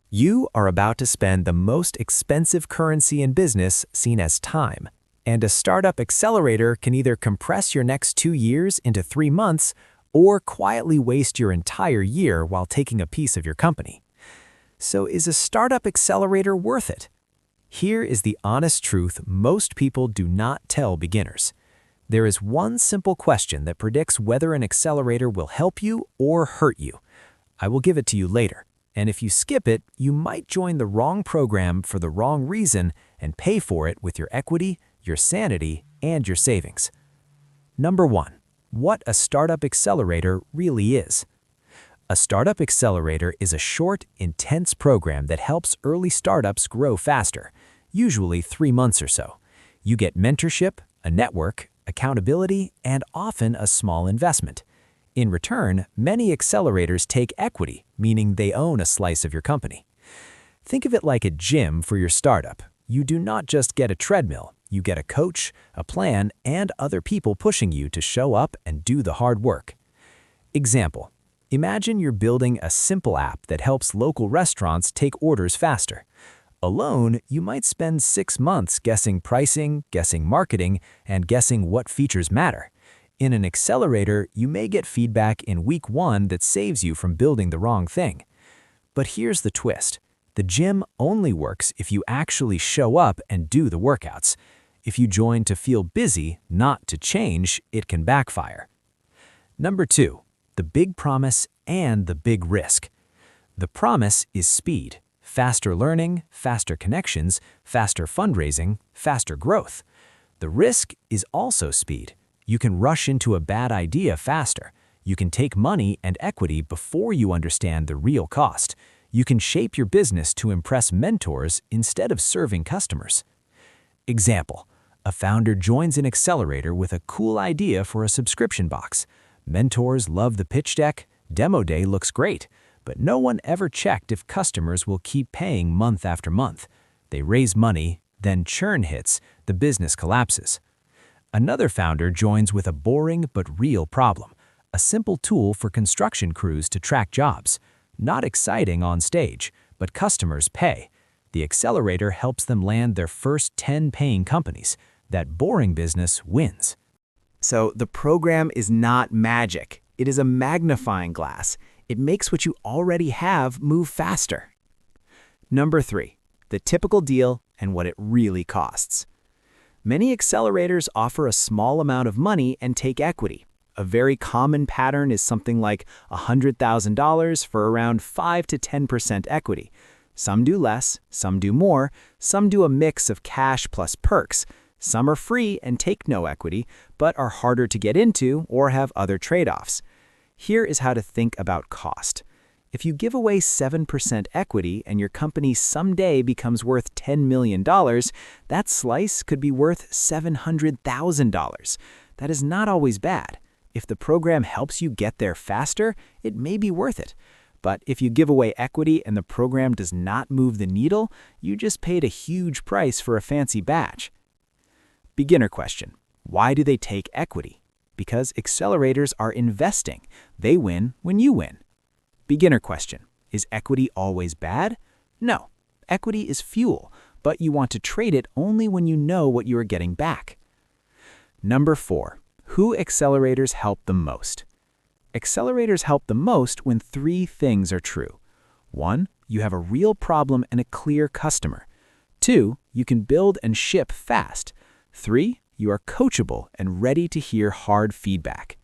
You are about to spend the most expensive currency in business seen as time, and a startup accelerator can either compress your next 2 years into 3 months or quietly waste your entire year while taking a piece of your company. So is a startup accelerator worth it? Here is the honest truth most people do not tell beginners. There is one simple question that predicts whether an accelerator will help you or hurt you. I will give it to you later. And if you skip it, you might join the wrong program for the wrong reason and pay for it with your equity, your sanity, and your savings. Number 1. What a startup accelerator really is. A startup accelerator is a short, intense program that helps early startups grow faster, usually 3 months or so. You get mentorship, a network, accountability, and often a small investment. In return, many accelerators take equity, meaning they own a slice of your company. Think of it like a gym for your startup. You do not just get a treadmill, you get a coach, a plan, and other people pushing you to show up and do the hard work. Example: imagine you're building a simple app that helps local restaurants take orders faster. Alone, you might spend 6 months guessing pricing, guessing marketing, and guessing what features matter. In an accelerator, you may get feedback in week 1 that saves you from building the wrong thing. But here's the twist. The gym only works if you actually show up and do the workouts. If you join to feel busy, not to change, it can backfire. Number 2. The big promise and the big risk. The promise is speed, faster learning, faster connections, faster fundraising, faster growth. The risk is also speed. You can rush into a bad idea faster. You can take money and equity before you understand the real cost. You can shape your business to impress mentors instead of serving customers. Example: a founder joins an accelerator with a cool idea for a subscription box. Mentors love the pitch deck, demo day looks great, but no one ever checked if customers will keep paying month after month. They raise money, then churn hits, the business collapses. Another founder joins with a boring but real problem, a simple tool for construction crews to track jobs. Not exciting on stage, but customers pay. The accelerator helps them land their first 10 paying companies. That boring business wins. So the program is not magic. It is a magnifying glass. It makes what you already have move faster. Number 3. The typical deal and what it really costs. Many accelerators offer a small amount of money and take equity. A very common pattern is something like $100,000 for around 5 to 10% equity. Some do less, some do more, some do a mix of cash plus perks. Some are free and take no equity, but are harder to get into or have other trade-offs. Here is how to think about cost. If you give away 7% equity and your company someday becomes worth $10 million, that slice could be worth $700,000. That is not always bad. If the program helps you get there faster, it may be worth it. But if you give away equity and the program does not move the needle, you just paid a huge price for a fancy badge. Beginner question: why do they take equity? Because accelerators are investing. They win when you win. Beginner question: is equity always bad? No. Equity is fuel, but you want to trade it only when you know what you are getting back. Number 4. Who accelerators help the most? Accelerators help the most when 3 things are true. 1. You have a real problem and a clear customer. 2. You can build and ship fast. 3. You are coachable and ready to hear hard feedback.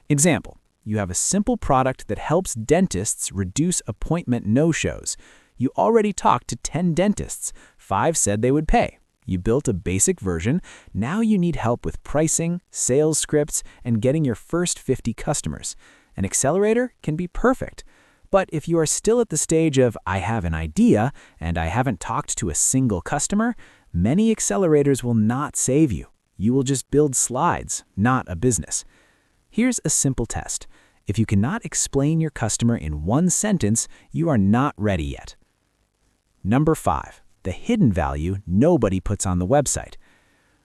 Example: you have a simple product that helps dentists reduce appointment no-shows. You already talked to 10 dentists. 5 said they would pay. You built a basic version. Now you need help with pricing, sales scripts, and getting your first 50 customers. An accelerator can be perfect. But if you are still at the stage of "I have an idea and I haven't talked to a single customer," many accelerators will not save you. You will just build slides, not a business. Here's a simple test. If you cannot explain your customer in 1 sentence, you are not ready yet. Number 5. The hidden value nobody puts on the website.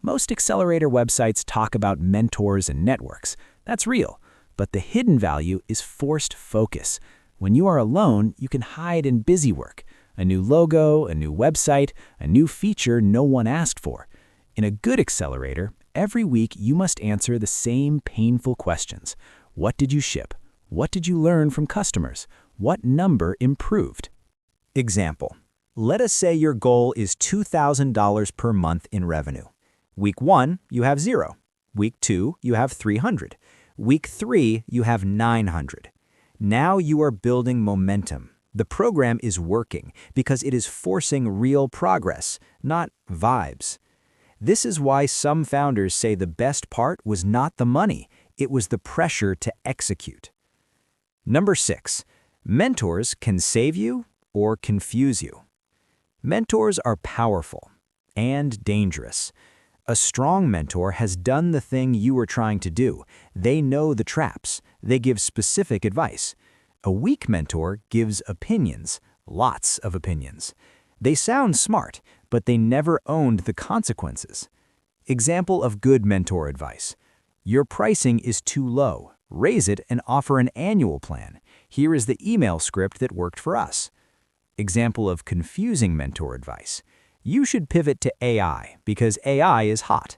Most accelerator websites talk about mentors and networks. That's real. But the hidden value is forced focus. When you are alone, you can hide in busy work. A new logo, a new website, a new feature no one asked for. In a good accelerator, every week you must answer the same painful questions. What did you ship? What did you learn from customers? What number improved? Example. Let us say your goal is $2,000 per month in revenue. Week 1, you have 0. Week 2, you have 300. Week 3, you have 900. Now you are building momentum. The program is working because it is forcing real progress, not vibes. This is why some founders say the best part was not the money, it was the pressure to execute. Number 6, mentors can save you or confuse you. Mentors are powerful and dangerous. A strong mentor has done the thing you were trying to do. They know the traps. They give specific advice. A weak mentor gives opinions, lots of opinions. They sound smart, but they never owned the consequences. Example of good mentor advice. Your pricing is too low. Raise it and offer an annual plan. Here is the email script that worked for us. Example of confusing mentor advice. You should pivot to AI because AI is hot.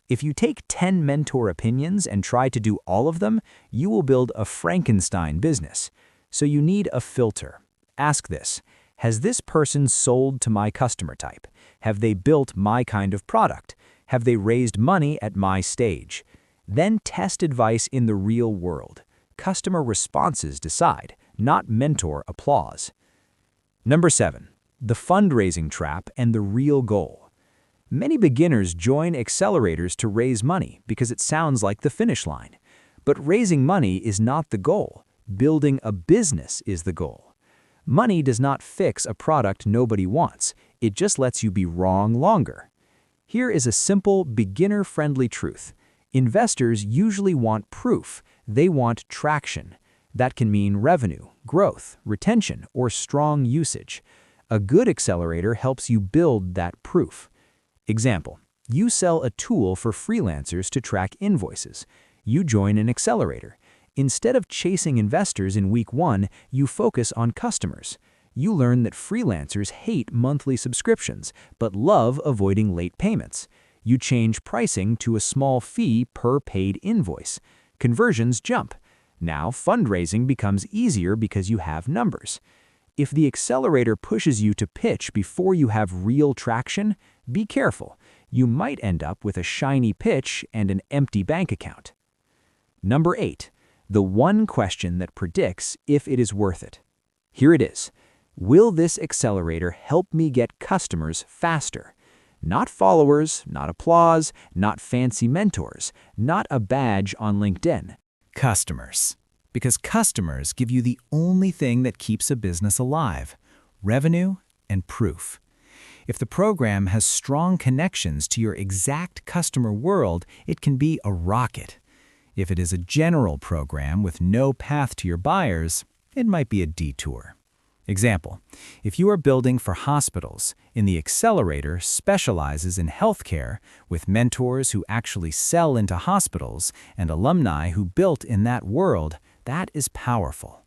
If you take 10 mentor opinions and try to do all of them, you will build a Frankenstein business. So you need a filter. Ask this: has this person sold to my customer type? Have they built my kind of product? Have they raised money at my stage? Then test advice in the real world. Customer responses decide, not mentor applause. Number 7, the fundraising trap and the real goal. Many beginners join accelerators to raise money because it sounds like the finish line. But raising money is not the goal. Building a business is the goal. Money does not fix a product nobody wants. It just lets you be wrong longer. Here is a simple, beginner-friendly truth. Investors usually want proof. They want traction. That can mean revenue, growth, retention, or strong usage. A good accelerator helps you build that proof. Example, you sell a tool for freelancers to track invoices. You join an accelerator. Instead of chasing investors in week 1, you focus on customers. You learn that freelancers hate monthly subscriptions, but love avoiding late payments. You change pricing to a small fee per paid invoice. Conversions jump. Now fundraising becomes easier because you have numbers. If the accelerator pushes you to pitch before you have real traction, be careful. You might end up with a shiny pitch and an empty bank account. Number 8, the one question that predicts if it is worth it. Here it is. Will this accelerator help me get customers faster? Not followers, not applause, not fancy mentors, not a badge on LinkedIn. Customers. Because customers give you the only thing that keeps a business alive: revenue and proof. If the program has strong connections to your exact customer world, it can be a rocket. If it is a general program with no path to your buyers, it might be a detour. Example, if you are building for hospitals, and the accelerator specializes in healthcare with mentors who actually sell into hospitals and alumni who built in that world, that is powerful.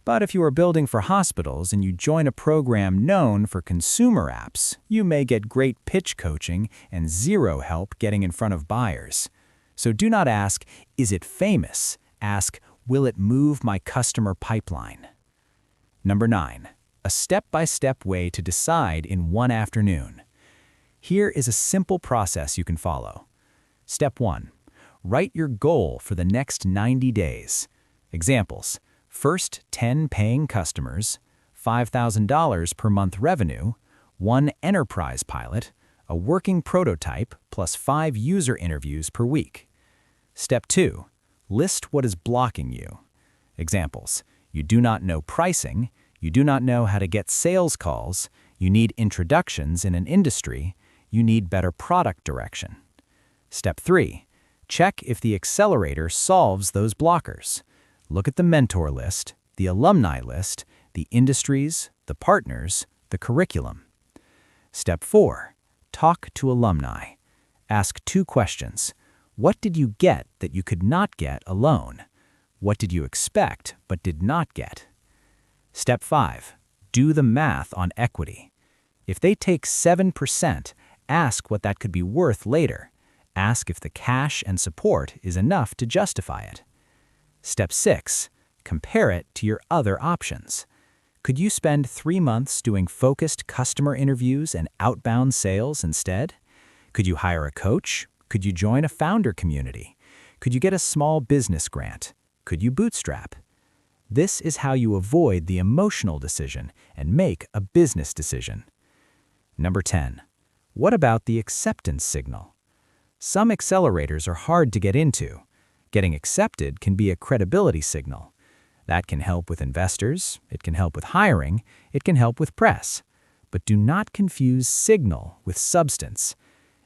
But if you are building for hospitals and you join a program known for consumer apps, you may get great pitch coaching and zero help getting in front of buyers. So do not ask, is it famous? Ask, will it move my customer pipeline? Number 9, a step-by-step way to decide in one afternoon. Here is a simple process you can follow. Step 1, write your goal for the next 90 days. Examples, first 10 paying customers, $5,000 per month revenue, 1 enterprise pilot, a working prototype, plus 5 user interviews per week. Step 2, list what is blocking you. Examples, you do not know pricing, you do not know how to get sales calls, you need introductions in an industry, you need better product direction. Step 3, check if the accelerator solves those blockers. Look at the mentor list, the alumni list, the industries, the partners, the curriculum. Step 4, talk to alumni. Ask 2 questions. What did you get that you could not get alone? What did you expect but did not get? Step 5, Do the math on equity. If they take 7%, ask what that could be worth later. Ask if the cash and support is enough to justify it. Step 6. Compare it to your other options. Could you spend 3 months doing focused customer interviews and outbound sales instead? Could you hire a coach? Could you join a founder community? Could you get a small business grant? Could you bootstrap? This is how you avoid the emotional decision and make a business decision. Number 10. What about the acceptance signal? Some accelerators are hard to get into. Getting accepted can be a credibility signal. That can help with investors, it can help with hiring, it can help with press. But do not confuse signal with substance.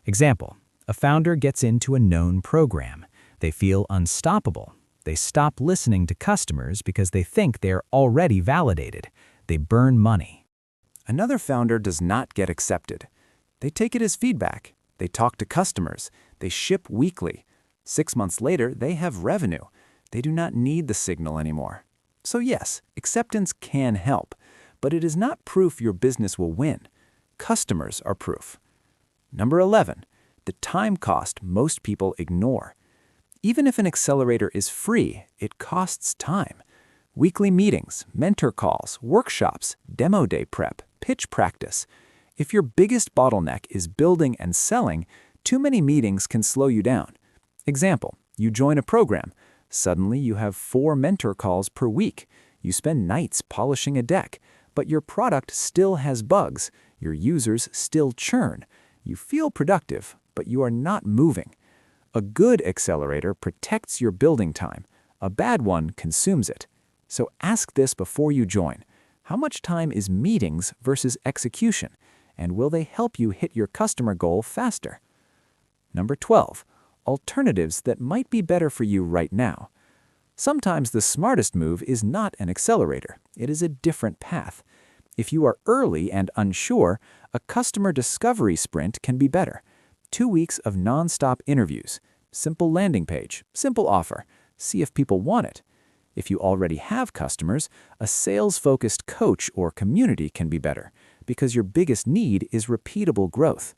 Example, a founder gets into a known program. They feel unstoppable. They stop listening to customers because they think they are already validated. They burn money. Another founder does not get accepted. They take it as feedback. They talk to customers. They ship weekly. 6 months later, they have revenue. They do not need the signal anymore. So yes, acceptance can help, but it is not proof your business will win. Customers are proof. Number 11, the time cost most people ignore. Even if an accelerator is free, it costs time. Weekly meetings, mentor calls, workshops, demo day prep, pitch practice. If your biggest bottleneck is building and selling, too many meetings can slow you down. Example, you join a program. Suddenly you have 4 mentor calls per week. You spend nights polishing a deck, but your product still has bugs. Your users still churn. You feel productive, but you are not moving. A good accelerator protects your building time. A bad one consumes it. So ask this before you join. How much time is meetings versus execution? And will they help you hit your customer goal faster? Number 12. Alternatives that might be better for you right now. Sometimes the smartest move is not an accelerator. It is a different path. If you are early and unsure, a customer discovery sprint can be better. 2 weeks of non-stop interviews, simple landing page, simple offer. See if people want it. If you already have customers, a sales-focused coach or community can be better because your biggest need is repeatable growth.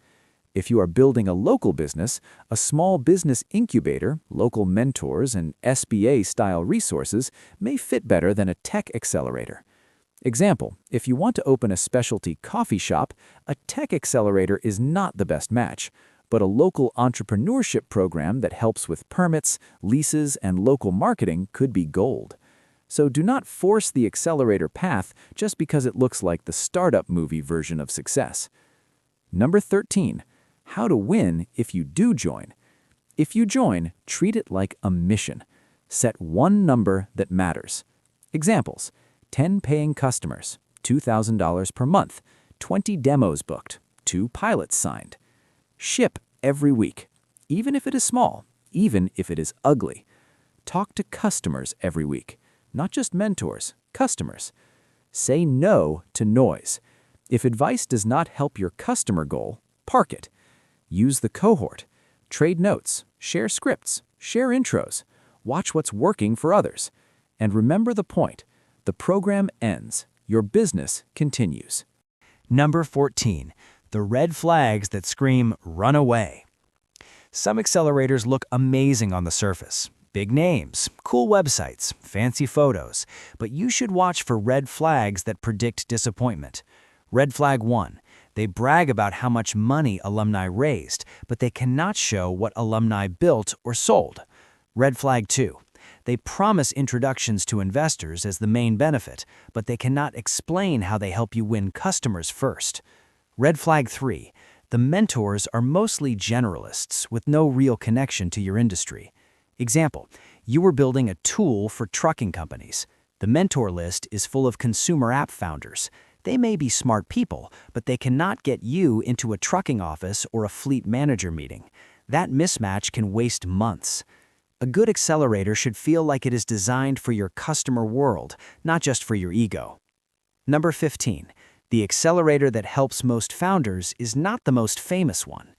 If you are building a local business, a small business incubator, local mentors, and SBA-style resources may fit better than a tech accelerator. Example, if you want to open a specialty coffee shop, a tech accelerator is not the best match, but a local entrepreneurship program that helps with permits, leases, and local marketing could be gold. So do not force the accelerator path just because it looks like the startup movie version of success. Number 13. How to win if you do join. If you join, treat it like a mission. Set one number that matters. Examples, 10 paying customers, $2,000 per month, 20 demos booked, 2 pilots signed. Ship every week, even if it is small, even if it is ugly. Talk to customers every week, not just mentors, customers. Say no to noise. If advice does not help your customer goal, park it. Use the cohort. Trade notes, share scripts, share intros. Watch what's working for others. And remember the point. The program ends. Your business continues. Number 14. The red flags that scream, run away. Some accelerators look amazing on the surface. Big names, cool websites, fancy photos. But you should watch for red flags that predict disappointment. Red flag 1. They brag about how much money alumni raised, but they cannot show what alumni built or sold. Red flag 2. They promise introductions to investors as the main benefit, but they cannot explain how they help you win customers first. Red flag 3. The mentors are mostly generalists with no real connection to your industry. Example, you were building a tool for trucking companies. The mentor list is full of consumer app founders. They may be smart people, but they cannot get you into a trucking office or a fleet manager meeting. That mismatch can waste months. A good accelerator should feel like it is designed for your customer world, not just for your ego. Number 15. The accelerator that helps most founders is not the most famous one.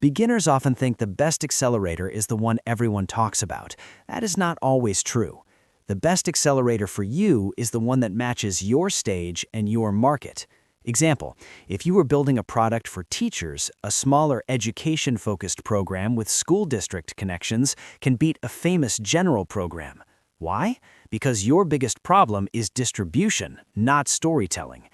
Beginners often think the best accelerator is the one everyone talks about. That is not always true. The best accelerator for you is the one that matches your stage and your market. Example, if you were building a product for teachers, a smaller education-focused program with school district connections can beat a famous general program. Why? Because your biggest problem is distribution, not storytelling.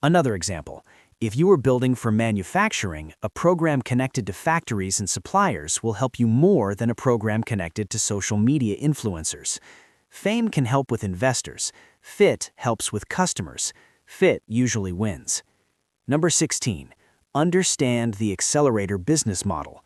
Another example, if you were building for manufacturing, a program connected to factories and suppliers will help you more than a program connected to social media influencers. Fame can help with investors. Fit helps with customers. Fit usually wins. Number 16, understand the accelerator business model.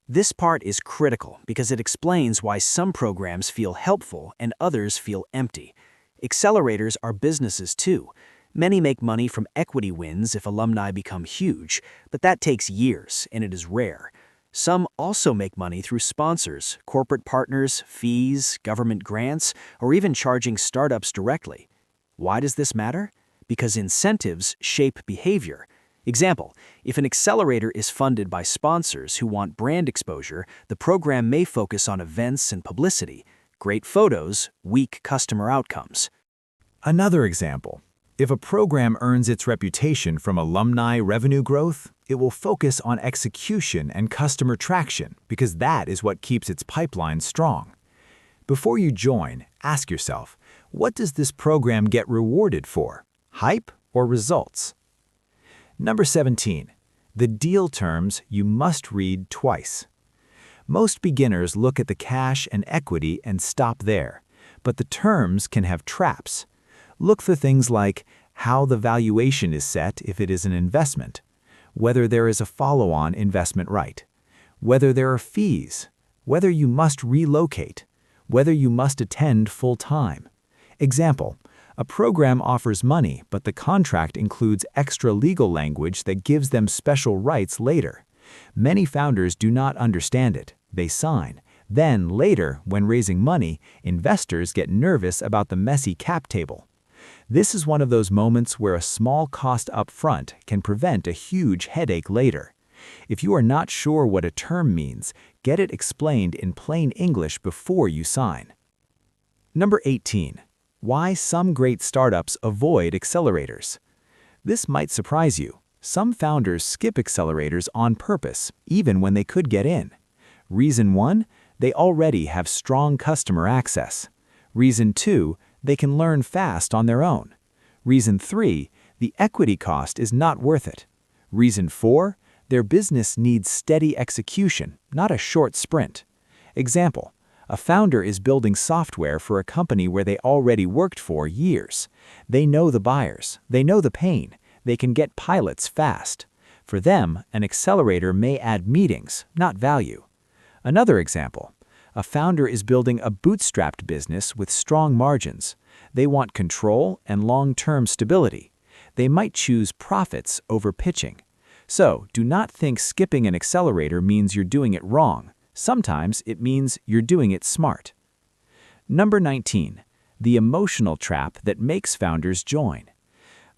This part is critical because it explains why some programs feel helpful and others feel empty. Accelerators are businesses too. Many make money from equity wins if alumni become huge, but that takes years and it is rare. Some also make money through sponsors, corporate partners, fees, government grants, or even charging startups directly. Why does this matter? Because incentives shape behavior. Example, if an accelerator is funded by sponsors who want brand exposure, the program may focus on events and publicity. Great photos, weak customer outcomes. Another example, if a program earns its reputation from alumni revenue growth, it will focus on execution and customer traction because that is what keeps its pipeline strong. Before you join, ask yourself, what does this program get rewarded for? Hype or results? Number 17, the deal terms you must read twice. Most beginners look at the cash and equity and stop there, but the terms can have traps. Look for things like how the valuation is set if it is an investment, whether there is a follow-on investment right, whether there are fees, whether you must relocate, whether you must attend full-time. Example, a program offers money, but the contract includes extra legal language that gives them special rights later. Many founders do not understand it. They sign. Then, later, when raising money, investors get nervous about the messy cap table. This is one of those moments where a small cost up front can prevent a huge headache later. If you are not sure what a term means, get it explained in plain English before you sign. Number 18. Why some great startups avoid accelerators. This might surprise you. Some founders skip accelerators on purpose, even when they could get in. Reason 1, they already have strong customer access. Reason 2, they can learn fast on their own. Reason 3, the equity cost is not worth it. Reason 4, their business needs steady execution, not a short sprint. Example, a founder is building software for a company where they already worked for years. They know the buyers, they know the pain, they can get pilots fast. For them, an accelerator may add meetings, not value. Another example, a founder is building a bootstrapped business with strong margins. They want control and long-term stability. They might choose profits over pitching. So, do not think skipping an accelerator means you're doing it wrong. Sometimes it means you're doing it smart. Number 19, the emotional trap that makes founders join.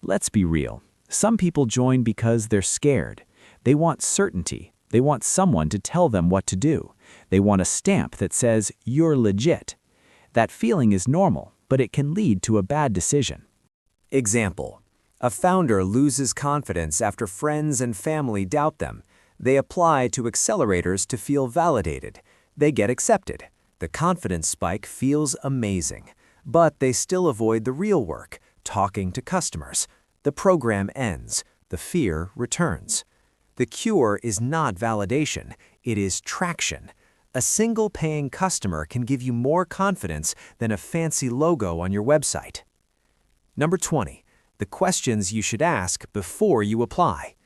Let's be real. Some people join because they're scared. They want certainty. They want someone to tell them what to do. They want a stamp that says, "You're legit." That feeling is normal, but it can lead to a bad decision. Example, a founder loses confidence after friends and family doubt them. They apply to accelerators to feel validated. They get accepted. The confidence spike feels amazing, but they still avoid the real work, talking to customers. The program ends. The fear returns. The cure is not validation, it is traction. A single paying customer can give you more confidence than a fancy logo on your website. Number 20, the questions you should ask before you apply.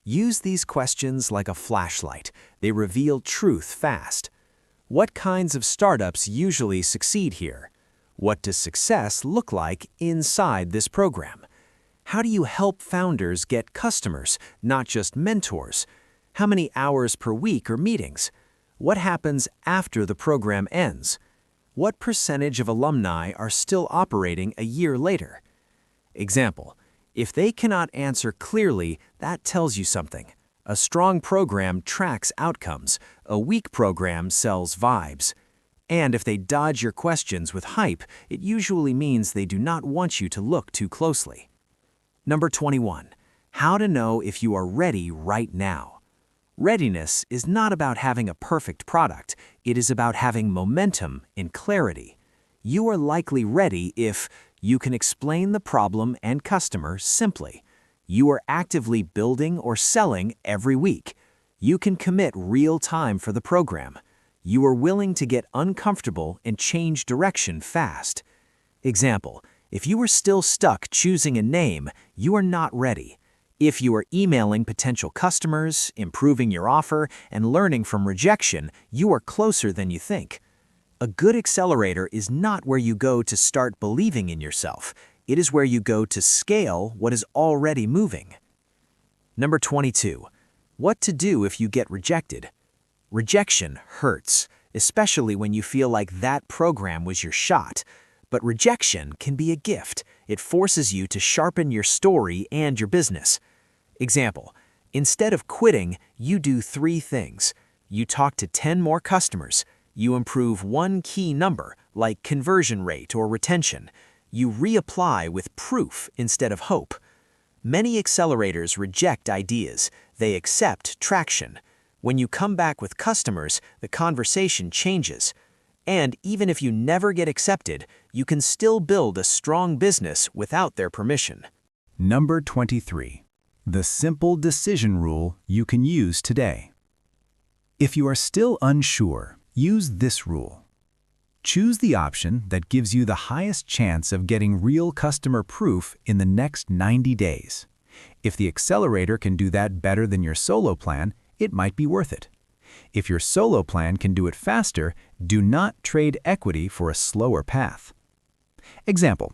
Use these questions like a flashlight. They reveal truth fast. What kinds of startups usually succeed here? What does success look like inside this program? How do you help founders get customers, not just mentors? How many hours per week are meetings? What happens after the program ends? What percentage of alumni are still operating a year later? Example, if they cannot answer clearly, that tells you something. A strong program tracks outcomes. A weak program sells vibes. And if they dodge your questions with hype, it usually means they do not want you to look too closely. Number 21. How to know if you are ready right now. Readiness is not about having a perfect product. It is about having momentum and clarity. You are likely ready if you can explain the problem and customer simply. You are actively building or selling every week. You can commit real time for the program. You are willing to get uncomfortable and change direction fast. Example, if you are still stuck choosing a name, you are not ready. If you are emailing potential customers, improving your offer, and learning from rejection, you are closer than you think. A good accelerator is not where you go to start believing in yourself. It is where you go to scale what is already moving. Number 22. What to do if you get rejected. Rejection hurts, especially when you feel like that program was your shot. But rejection can be a gift. It forces you to sharpen your story and your business. Example, instead of quitting, you do 3 things. You talk to 10 more customers. You improve one key number, like conversion rate or retention. You reapply with proof instead of hope. Many accelerators reject ideas. They accept traction. When you come back with customers, the conversation changes. And even if you never get accepted, you can still build a strong business without their permission. Number 23. The simple decision rule you can use today. If you are still unsure, use this rule. Choose the option that gives you the highest chance of getting real customer proof in the next 90 days. If the accelerator can do that better than your solo plan, it might be worth it. If your solo plan can do it faster, do not trade equity for a slower path. Example,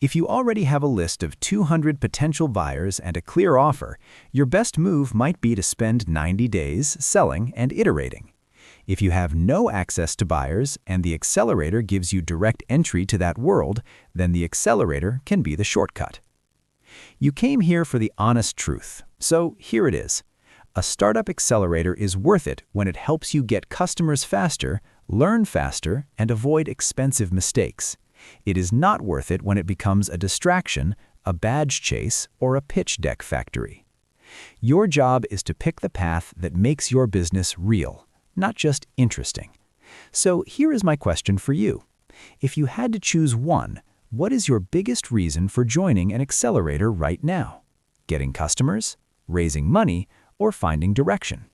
if you already have a list of 200 potential buyers and a clear offer, your best move might be to spend 90 days selling and iterating. If you have no access to buyers and the accelerator gives you direct entry to that world, then the accelerator can be the shortcut. You came here for the honest truth, so here it is. A startup accelerator is worth it when it helps you get customers faster, learn faster, and avoid expensive mistakes. It is not worth it when it becomes a distraction, a badge chase, or a pitch deck factory. Your job is to pick the path that makes your business real, not just interesting. So here is my question for you. If you had to choose one, what is your biggest reason for joining an accelerator right now? Getting customers? Raising money? Or finding direction?